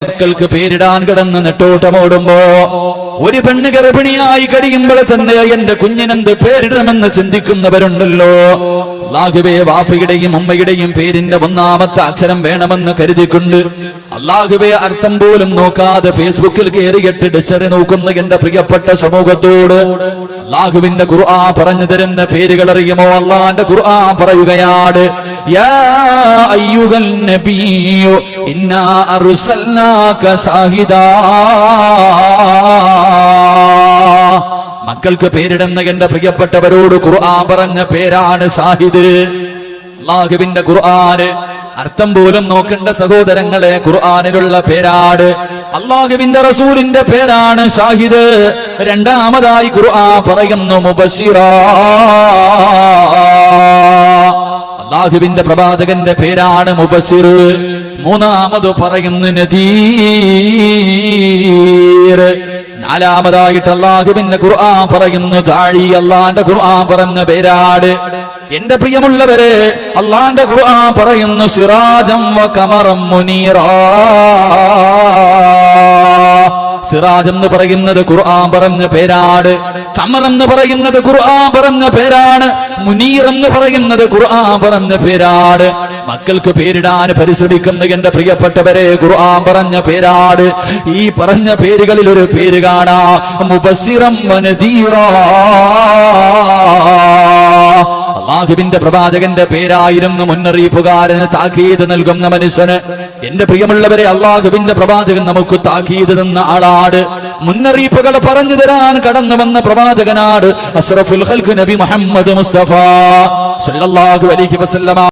മക്കൾക്ക് പേരിടാൻ കിടന്ന് നെട്ടോട്ടമോടുമ്പോ ഒരു പെണ്ണ് ഗർഭിണിയായി കഴിയുമ്പോൾ തന്നെ എന്റെ കുഞ്ഞിനെന്ത് പേരിടണമെന്ന് ചിന്തിക്കുന്നവരുണ്ടല്ലോ. അല്ലാഹുവേ, വാപ്പയുടെയും ഉമ്മയുടെയും പേരിന്റെ ഒന്നാമത്തെ അക്ഷരം വേണമെന്ന് കരുതിക്കൊണ്ട് അല്ലാഹുവേ അർത്ഥം പോലും നോക്കാതെ ഫേസ്ബുക്കിൽ കയറിയിട്ട് ഡിക്ഷണറി നോക്കുന്ന എന്റെ പ്രിയപ്പെട്ട സമൂഹത്തോട് അല്ലാഹുവിന്റെ ഖുർആൻ പറഞ്ഞു തരുന്ന പേരുകൾ അറിയുമോ? അല്ലാഹുവിന്റെ ഖുർആൻ പറയുകയാണ്, യാ അയ്യുഹൻ നബിയ്യു ഇന്നാ അർസൽനാക ഷാഹിദാ. മക്കൾക്ക് പേരിടുന്ന എന്റെ പ്രിയപ്പെട്ടവരോട് ഖുർആൻ പറഞ്ഞ പേരാണ് ഷാഹിദ്. അല്ലാഹുവിന്റെ ഖുർആൻ അർത്ഥം പോലും നോക്കേണ്ട സഹോദരങ്ങളെ, ഖുർആനിലുള്ള പേരാണ്. അല്ലാഹുവിന്റെ റസൂലിന്റെ പേരാണ് ഷാഹിദ്. രണ്ടാമതായി ഖുർആൻ പറയുന്നു മുബശ്ശിറാ. അല്ലാഹുവിന്റെ പ്രവാചകന്റെ പേരാണ് മുബശ്ശിർ. മൂന്നാമത് പറയുന്നു നദീർ. നാലാമതായിട്ട് അല്ലാഹുവിന്റെ ഖുർആൻ പറയുന്നു ദാഴി. അല്ലാഹുവിന്റെ ഖുർആൻ പറഞ്ഞ പേരാണ്. എന്റെ പ്രിയമുള്ളവരെ, അല്ലാഹുവിന്റെ ഖുർആൻ പറയുന്നു സിറാജം വ ഖമറം മുനീറാ. സിറാജ് എന്ന് പറയുന്നത് ഖുർആൻ പറഞ്ഞ പേരാണ്. ഖമർ എന്ന് പറയുന്നത് ഖുർആൻ പറഞ്ഞ പേരാണ്. മുനീർ എന്ന് പറയുന്നത് ഖുർആൻ പറഞ്ഞ പേരാണ്. മക്കൾക്ക് പേരിടാൻ പരിശ്രമിക്കുന്ന എന്റെ പ്രിയപ്പെട്ടവരെ, ഖുർആൻ പറഞ്ഞ പേരാണ്. ഈ പറഞ്ഞ പേരുകളിൽ ഒരു പേര് കാണാ, മുബസ്സിറം വ നദീറാ. അല്ലാഹുവിന്റെ പ്രവാചകന്റെ പേരായിരുന്നു മുന്നറിയിപ്പുകാരന്, താക്കീത് നൽകുന്ന മനുഷ്യന്. എന്റെ പ്രിയമുള്ളവരെ, അല്ലാഹുവിന്റെ പ്രവാചകൻ നമുക്ക് താക്കീത് തന്ന ആളാണ്. മുന്നറിയിപ്പുകൾ പറഞ്ഞു തരാൻ കടന്നു വന്ന പ്രവാചകനാണ്. അഷ്റഫുൽ ഖൽഖ് നബി മുഹമ്മദ് മുസ്തഫ സല്ലല്ലാഹു അലൈഹി വസല്ലമ.